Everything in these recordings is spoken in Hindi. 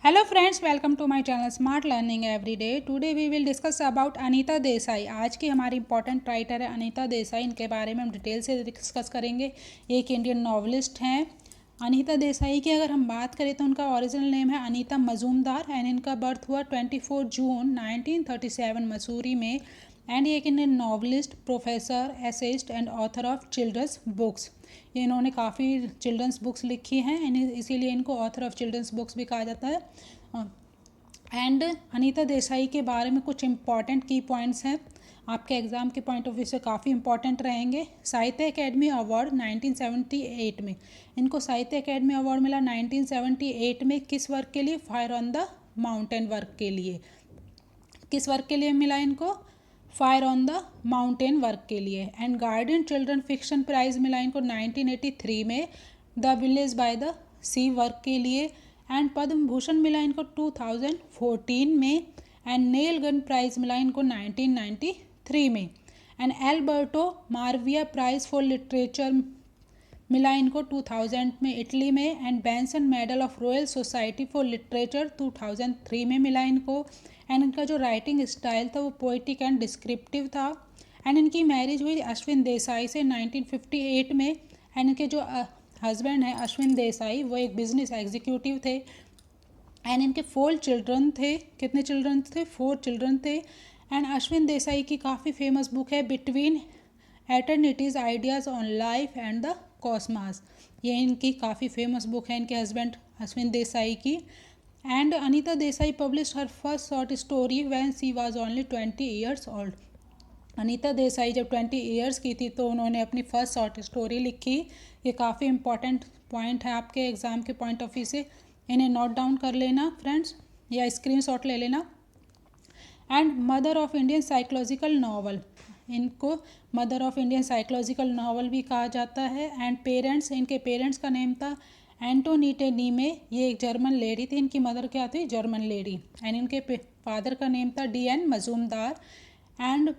Hello friends, welcome to my channel Smart Learning Everyday. Today we will discuss about Anita Desai. आज की हमारी इंपॉर्टेंट राइटर है अनीता देसाई. इनके बारे में हम डिटेल से डिस्कस करेंगे. एक इंडियन नॉवलिस्ट हैं. अनीता देसाई की अगर हम बात करें तो उनका ओरिजिनल नेम है अनीता मजूमदार एंड इनका बर्थ हुआ 24 जून 1937 मसूरी में. एंड ये एक Indian novelist, professor, essayist and author of children's books. ये इन्होंने काफ़ी चिल्ड्रंस बुक्स लिखी हैं एंड इसीलिए इनको ऑथर ऑफ चिल्ड्रंस बुक्स भी कहा जाता है. एंड अनीता देसाई के बारे में कुछ इम्पॉर्टेंट की पॉइंट्स हैं, आपके एग्ज़ाम के पॉइंट ऑफ व्यू से काफ़ी इंपॉर्टेंट रहेंगे. साहित्य अकेडमी अवार्ड 1978 में इनको साहित्य अकेडमी अवार्ड मिला. 1978 में किस वर्क के लिए? Fire on the mountain work के लिए. किस वर्क के लिए मिला इनको? Fire on the mountain work के लिए. And Guardian children fiction prize मिला इनको 1983 में the village by the sea work के लिए. एंड पद्म भूषण मिला इनको 2014 में. एंड नेल गन प्राइज मिला इनको 1993 में. And Alberto Moravia prize for literature मिला इनको 2000 में इटली में. And Benson medal of royal society for literature 2003 में मिला इनको. एंड इनका जो राइटिंग स्टाइल था वो पोइटिक एंड डिस्क्रिप्टिव था. एंड इनकी मैरिज हुई अश्विन देसाई से 1958 में. एंड इनके जो हस्बैंड हैं अश्विन देसाई, वो एक बिजनेस एग्जीक्यूटिव थे. एंड इनके 4 चिल्ड्रन थे. कितने चिल्ड्रन थे? 4 चिल्ड्रन थे. एंड अश्विन देसाई की काफ़ी फेमस बुक है between eternities ideas on life and the cosmos. ये इनकी काफ़ी फेमस बुक है इनके हस्बैंड अश्विन देसाई की. And Anita Desai publish her first short story when she was only 20 years old. Anita Desai जब 20 ईयर्स की थी तो उन्होंने अपनी फर्स्ट शॉर्ट स्टोरी लिखी. ये काफ़ी इंपॉर्टेंट पॉइंट है आपके एग्ज़ाम के पॉइंट ऑफ व्यू से. इन्हें नोट डाउन कर लेना फ्रेंड्स या स्क्रीनशॉट ले लेना. And mother of Indian psychological novel, इनको mother of Indian psychological novel भी कहा जाता है. एंड पेरेंट्स, इनके पेरेंट्स का नेम था एंटोनीटे नीमे. ये एक जर्मन लेडी थी. इनकी मदर क्या थी? German lady. एंड इनके फादर का नेम था DN मजूमदार. एंड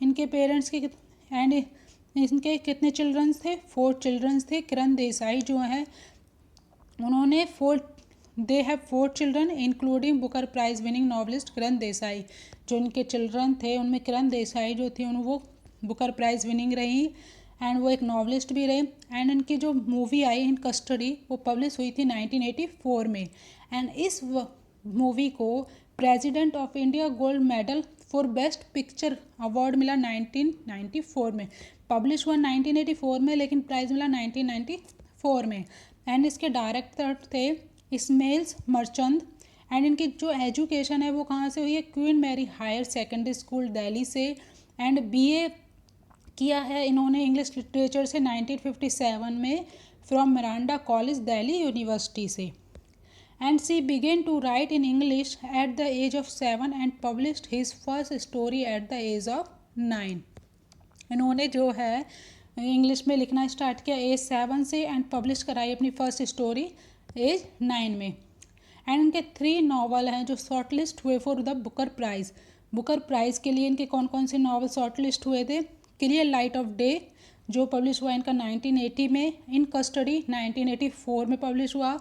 इनके पेरेंट्स के एंड इनके कितने चिल्ड्रंस थे? 4 चिल्ड्रंस थे. किरण देसाई जो हैं उन्होंने they have 4 children including Booker prize winning novelist Kiran Desai. जो इनके चिल्ड्रन थे उनमें किरण देसाई जो थी वो बुकर प्राइज विनिंग रही एंड वो एक नॉवलिस्ट भी रहे. एंड इनकी जो मूवी आई इन कस्टडी वो पब्लिश हुई थी 1984 में. एंड इस मूवी को president of India gold medal for best picture award मिला 1994 में. पब्लिश हुआ 1984 में लेकिन प्राइज़ मिला 1994 में. एंड इसके डायरेक्टर थे इस्मेल्स मर्चंद. एंड इनकी जो एजुकेशन है वो कहाँ से हुई है? Queen Mary Higher Secondary School Delhi से. एंड BA किया है इन्होंने इंग्लिश लिटरेचर से 1957 में from Miranda college Delhi university से. And she began to write in English at the age of 7 and published his first story at the age of 9. इन्होंने जो है इंग्लिश में लिखना स्टार्ट किया एज 7 से एंड पब्लिश कराई अपनी फर्स्ट स्टोरी एज 9 में. एंड इनके 3 नावल हैं जो शॉर्ट लिस्ट हुए for the Booker prize. Booker prize के लिए इनके कौन कौन से नावल शॉर्ट लिस्ट हुए थे? क्लियर लाइट ऑफ डे जो पब्लिश हुआ इनका 1980 में. इन कस्टडी 1984 में पब्लिश हुआ.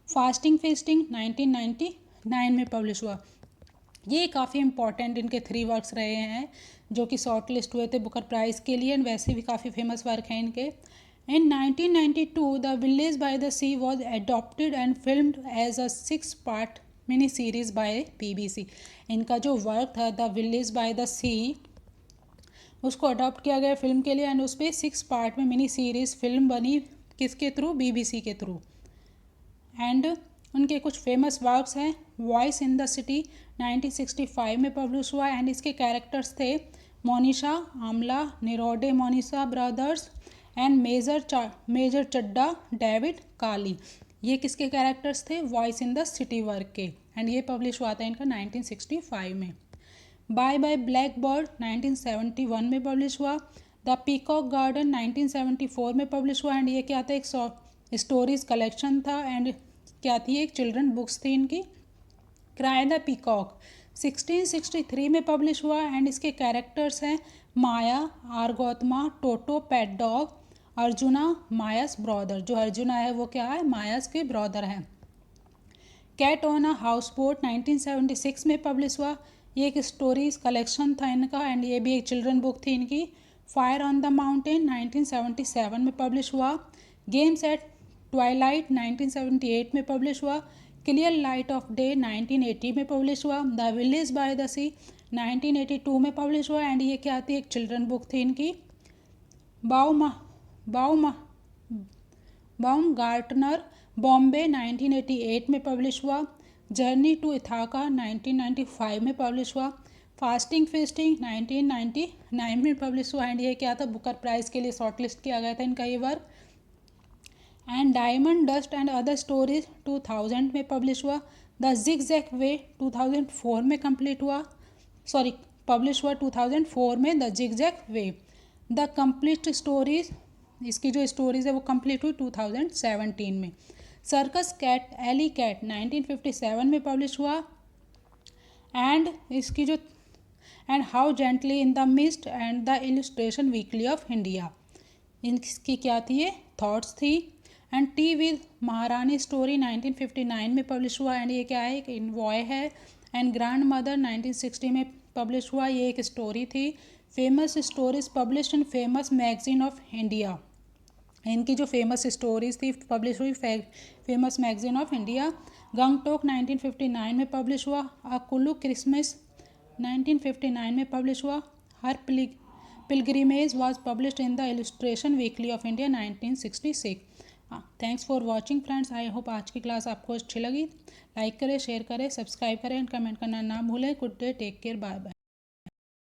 फास्टिंग फेस्टिंग 1999 में पब्लिश हुआ. ये काफ़ी इंपॉर्टेंट इनके 3 वर्क्स रहे हैं जो कि शॉर्ट लिस्ट हुए थे बुकर प्राइज़ के लिए. वैसे भी काफ़ी फेमस वर्क हैं इनके. In 1992 the village by the sea was adopted and filmed as a 6-part mini series by BBC. इनका जो वर्क था the village by the sea उसको अडॉप्ट किया गया फिल्म के लिए. एंड उस पर 6 पार्ट में मिनी सीरीज़ फिल्म बनी. किसके थ्रू? BBC के थ्रू. एंड उनके कुछ फेमस वर्क्स हैं. वॉइस इन द सिटी 1965 में पब्लिश हुआ. एंड इसके कैरेक्टर्स थे Monisha, Amla, Nirode Monisha brothers and major Chadda, David, Kali. ये किसके कैरेक्टर्स थे? Voice in the city work के. एंड ये पब्लिश हुआ था इनका 1965 में. बाय बाय ब्लैक बर्ड 1971 में पब्लिश हुआ. द पीकॉक गार्डन 1974 में पब्लिश हुआ. एंड ये क्या था? एक स्टोरीज कलेक्शन था. एंड क्या थी? एक चिल्ड्रन बुक्स थी इनकी. क्राई द पीकॉक 1663 में पब्लिश हुआ. एंड इसके कैरेक्टर्स हैं माया, आर्गोतमा, टोटो पेट डॉग, अर्जुना मायास ब्रदर. जो अर्जुना है वो क्या है? मायास के ब्रदर हैं. Cat on a houseboat 1976 में पब्लिश हुआ, ये एक स्टोरीज कलेक्शन था इनका एंड ये भी एक चिल्ड्रन बुक थी इनकी। फायर ऑन द माउंटेन 1977 में पब्लिश हुआ। गेम्स एट ट्वाइलाइट 1978 में पब्लिश हुआ। क्लियर लाइट ऑफ डे 1980 में पब्लिश हुआ। द विलेज बाय द सी 1982 में पब्लिश हुआ एंड ये क्या थी, एक चिल्ड्रन बुक थी इनकी। बाउमगार्टनर बॉम्बे 1988 में पब्लिश हुआ। जर्नी टू इथाका 1995 में पब्लिश हुआ। फास्टिंग फेस्टिंग 1999 में पब्लिश हुआ एंड ये क्या था, बुकर प्राइज़ के लिए शॉर्टलिस्ट किया गया था इनका ये work. And diamond dust and other stories 2000 में पब्लिश हुआ। द जिगजैग वे 2004 में कंप्लीट हुआ, पब्लिश हुआ 2004 में the zigzag way. The complete stories, इसकी जो स्टोरीज है वो कंप्लीट हुई 2017 में। सर्कस कैट एली कैट 1957 में पब्लिश हुआ एंड इसकी जो and how gently in the mist and the illustration weekly of India, इनकी क्या थी, ये थॉट्स थी। एंड टी विद महारानी स्टोरी 1959 में पब्लिश हुआ एंड ये क्या है, एक इनवॉय है। एंड ग्रैंड मदर 1960 में पब्लिश हुआ, ये एक स्टोरी थी। Famous stories publish in famous magazine of India, इनकी जो फेमस स्टोरीज थी पब्लिश हुई famous magazine of India. Gangtok 1959 में पब्लिश हुआ। अ कुल्लू क्रिसमस 1959 में पब्लिश हुआ। Her pilgrimage was published in the illustration weekly of India 1966। Thanks for watching friends, I hope आज की क्लास आपको अच्छी लगी। लाइक करें, शेयर करें, सब्सक्राइब करें एंड कमेंट करना ना भूलें। Good day, take care, bye bye.